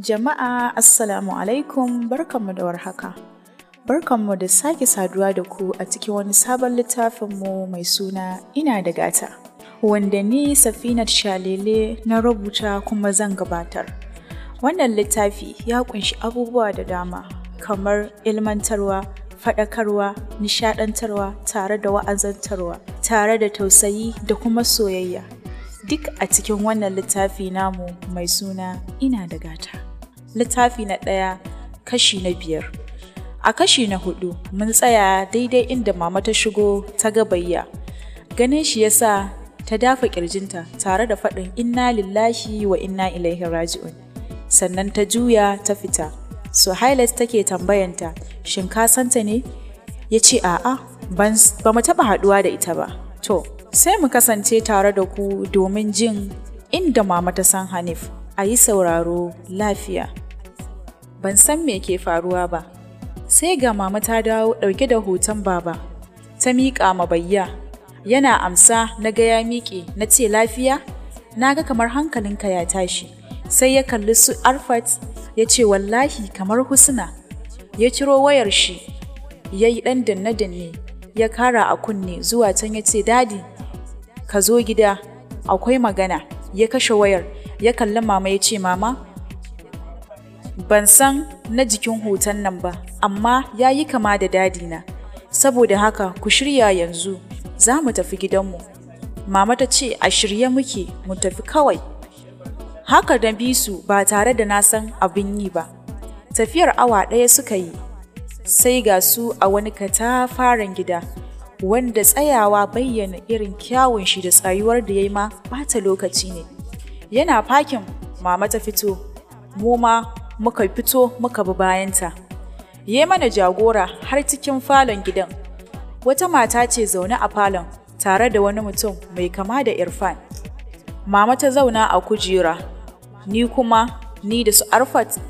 Jama'a Assalamu alaikum, barkanmu da warhaka. Barkanmu da sake saduwa da ku a cikin wani sabon littafinmu mai suna Ina da Gata, wanda ni Safinat Shalele na rubuta kuma zan gabatar. Wannan littafi ya kunshi abubuwa da dama kamar ilmantarwa, faɗakarwa, nishaɗantarwa tare da wa'azantarwa, tare da tausayi da kuma soyayya. Duk a cikin wannan littafi namu mai suna Ina da Gata. Littafi na 1, kashi na 5. A kashi na 4 mun tsaya daidai inda mama ta shigo ta ga Bayya. Ganin shi yasa ta dafa kirjinta tare da faɗin inna lillahi wa inna ilaihi raji'un. Sannan ta juya ta fita. Suhailat take tambayanta, shin ka santa ne? Ya ce a'a, ba mu taɓa haɗuwa da ita ba. To, sai mu kasance tare da ku domin jin inda mama ta san Hanif. A yi sauraro lafiya. Ban san me ke faruwa ba. Sai ga mama ta dawo ɗauke da hoton baba. Ta miƙa ma Bayya. Yana amsa na ga ya miƙe, na ce lafiya? Na ga kamar hankalinka ya tashi. Sai ya kalli su Arfat ya ce wallahi kamar Husna. Ya ciro wayar shi, ya yi ɗan danne-danne, ya kara a kunne zuwa can ya ce dadi, ka zo gida, akwai magana. Ya kashe wayar, ya kalli mama ya ce mama, ban san na jikin hoton nan ba, amma ya yi kama da dadina, saboda haka ku shirya yanzu, za mu tafi gidanmu. Mama ta ce a shirye muke, mu tafi kawai. Haka da bisu ba tare da na san abin yi ba. Tafiyar awa 1 suka yi, sai ga su a wani katafaren gida, wanda tsayawa bayyana irin kyawun shi da tsayuwar da ya yi ma ɓata lokaci ne. Yana fakin mama ta fito, mu ma muka fito muka bi bayanta. Ya mana jagora har cikin falon gidan. Wata mata ce zaune a falon tare da wani mutum mai kama da Irfan. Mama ta zauna a kujera, ni da su Arfat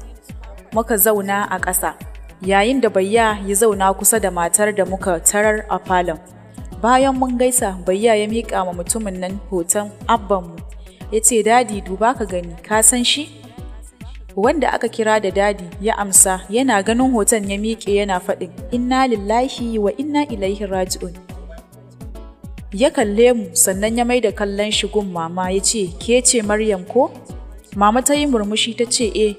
muka zauna a ƙasa, yayin da Bayya ya zauna kusa da matar da muka tarar a falon. Bayan mun gaisa, Bayya ya miƙa ma mutumin nan hoton abbanmu. Ya ce, dadi duba ka gani, ka san shi? Wanda aka kira da dadi ya amsa, yana ganin hoton ya miƙe yana faɗin inna lillahi wa inna ilaihi raji'un. Ya kalle mu sannan ya maida kallon shi gun mama ya ce, ke ce Maryam ko? Mama ta yi murmushi ta ce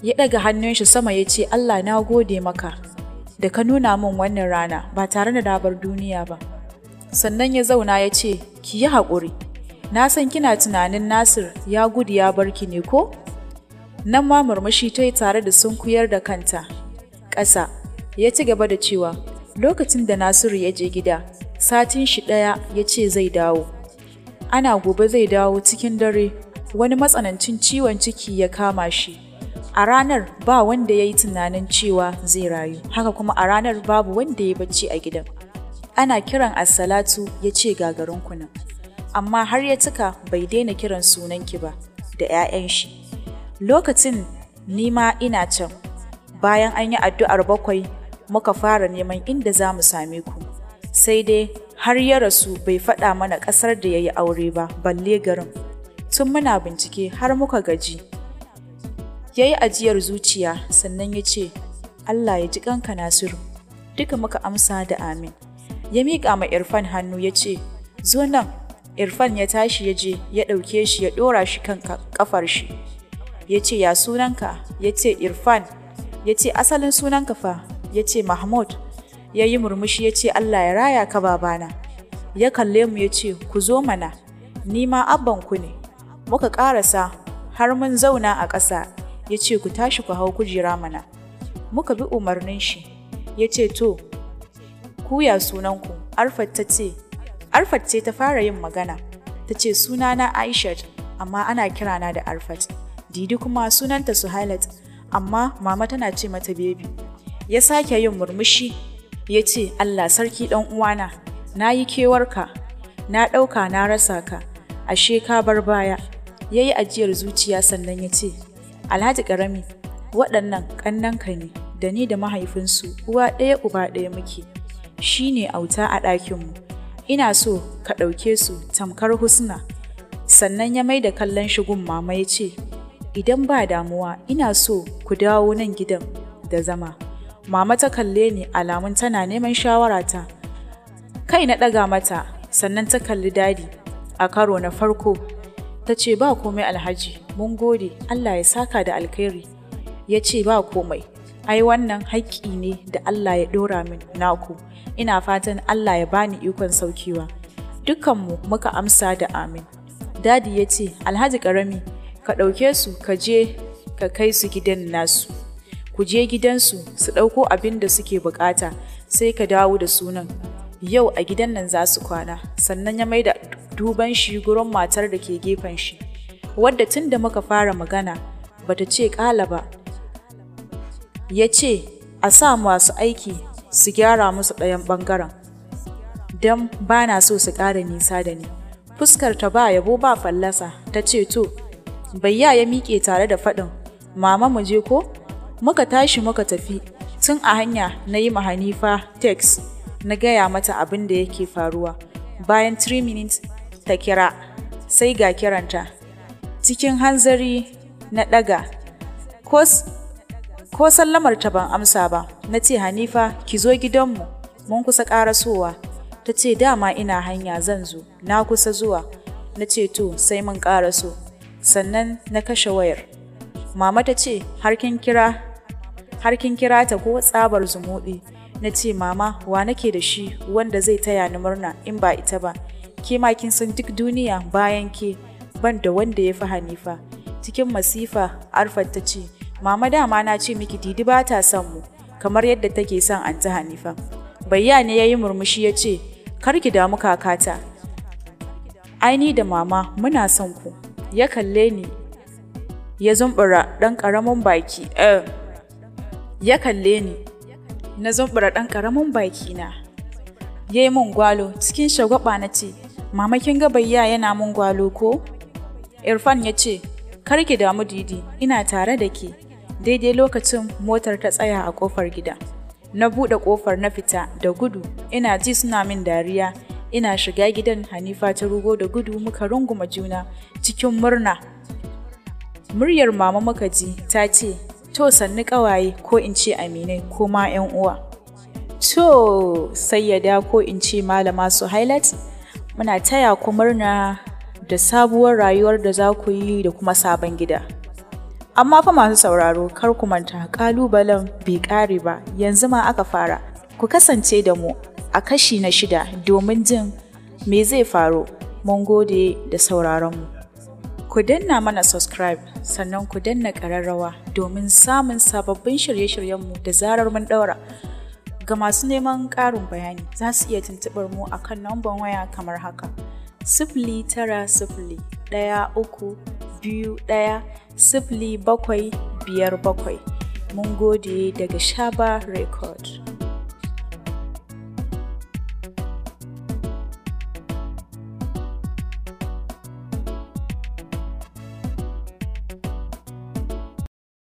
ya ɗaga hannun shi sama ya ce Allah na gode maka da ka nuna min wannan rana ba tare da dabar duniya ba. Sannan ya zauna ya ce, ki yi haƙuri, na san kina tunanin Nasir ya gudu ya barki ne ko? Nan ma murmushi ta yi tare da sunkuyar da kanta ƙasa. Ya ci gaba da cewa lokacin da Nasiru ya je gida, satin shi 1 ya ce zai dawo. Ana gobe zai dawo cikin dare, wani matsanancin ciwon ciki ya kama shi. A ranar ba wanda ya yi tunanin cewa zai rayu, haka kuma a ranar babu wanda ya bacci a gidan. Ana kiran assalatu ya ce gagarin kunan, amma har ya cika bai daina kiran sunanki ba da 'ya'yan shi. Lokacin ni ma ina can, bayan an yi addu'ar 7 muka fara neman inda za mu same ku, sai dai har ya rasu bai faɗa mana ƙasar da ya yi aure ba, balle garin. Tun muna bincike har muka gaji. Ya yi ajiyar zuciya sannan ya ce, Allah ya ji kanka Nasiru. Duka muka amsa da amin. Ya miƙa ma Irfan hannu ya ce, zo nan. Irfan ya tashi ya je ya ɗauke shi ya ɗora shi kan ƙafar shi. Ya ce, ya sunanka? Ya ce, Irfan. Ya ce, asalin sunanka fa? Ya ce, Mahmud. Ya yi murmushi ya ce, Allah ya raya ka babana. Ya kalle mu ya ce, ku zo mana, ni ma abbanku ne. Muka ƙarasa har mun zauna a ƙasa. Ya ce, ku tashi ku hau kujera mana. Muka bi umarnin shi. Ya ce, to, ku ya sunanku? Arfat ce ta fara yin magana. Ta ce, sunana Aishat, amma ana kirana da Arfat. Didi kuma sunanta Suhailat, amma mama tana ce mata bebi. Ya sake yin murmushi. Ya ce, Allah sarki ɗan uwana, na yi kewarka, na ɗauka na rasa ka, ashe ka bar baya. Ya yi ajiyar zuciya sannan ya ce, Alhaji ƙarami, waɗannan ƙannanka ne, da ni da mahaifinsu uwa ɗaya uba ɗaya muke. Shi ne auta a ɗakinmu. Ina so ka ɗauke su tamkar Husna. Sannan ya mai da kallon shigun mama ya ce, idan ba damuwa ina so ku dawo nan gidan da zama. Mama ta kalle ni alamun tana neman shawarata. Kai na ɗaga mata, sannan ta kalli dadi a karo na farko. Ta ce ba komai Alhaji, mun gode, Allah ya saka da alkhairi. Ya ce ba komai, ai wannan haƙƙi ne da Allah ya ɗora min naku. Ina fatan Allah ya bani ikon saukewa. Dukkanmu muka amsa da amin. Dadi ya ce, Alhaji ƙarami, ka ɗauke su ka je ka kai su gidan nasu. Ku je gidansu su ɗauko abin da suke buƙata, sai ka dawo da sunan. Yau a gidan nan za su kwana. Sannan ya maida duban shi gurin matar da ke gefen shi, wadda tun da muka fara magana bata ce ƙala ba. Ya ce a sa masu aiki su gyara musu ɗayan ɓangaren, don ba na so su ƙara nisa da ni. Fuskar ta ba yabo ba fallasa, ta ce to. Bayya ya miƙe tare da faɗin, mama mu je ko? Muka tashi muka tafi. Tun a hanya na yi ma Hanifa text na gaya mata abin da yake faruwa. Bayan 3 minutes ta kira, sai ga kiranta. Cikin hanzari na ɗaga, ko sallamar ta ban amsa ba. Na ce Hanifa ki zo gidanmu, mun kusa ƙarasowa. Ta ce dama ina hanya zan zo, na kusa zuwa. Na ce to sai mun ƙaraso. Sannan na kashe wayar. Mama ta ce har kin kira ta ko tsabar zumuɗi. Na ce mama wa nake da shi wanda zai taya ni murna in ba ita ba. Ke ma kin san duk duniya bayan ke ban da wanda ya fi Hanifa. Cikin masifa Arfat ta ce mama dama na ce miki Didi ba ta son mu kamar yadda take son anti Hanifa. Bayya ne ya yi murmushi ya ce kar ki damu kakata, ai ni da mama muna son ku. Ya kalle ni ya zumbura ɗan ƙaramin baki ya kalle ni na zumbura ɗan ƙaramin baki na. Ya yi min gwalo cikin shagwaba. Na ce mama kin ga Bayya yana min gwalo ko? Irfan ya ce kar ki damu Didi, ina tare da ke. Daidai lokacin motar ta tsaya a ƙofar gida. Na buɗe ƙofar na fita da gudu, ina ji suna min dariya. Ina shiga gidan Hanifa ta rugo da gudu muka runguma juna cikin murna. Muryar mama muka ji ta ce, to sannu ƙawaye ko in ce aminai ko ma 'yan uwa. To sayyada ko in ce malama su highlight, muna taya ku murna da sabuwar rayuwar da za ku yi da kuma sabon gida. Amma fa masu sauraro kar ku manta ƙalubalen bai ƙare ba, yanzu ma aka fara. Ku kasance da mu a kashi na 6 domin jin me zai faru. Mun gode da sauraronmu. Ku danna mana subscribe sannan ku danna ƙararrawa domin samun sababbin shirye-shiryenmu da zarar mun ɗaura. Ga masu neman ƙarin bayani za su iya tuntuɓar mu a kan namban waya kamar haka: 09013210757. Mun gode daga Shaba Record.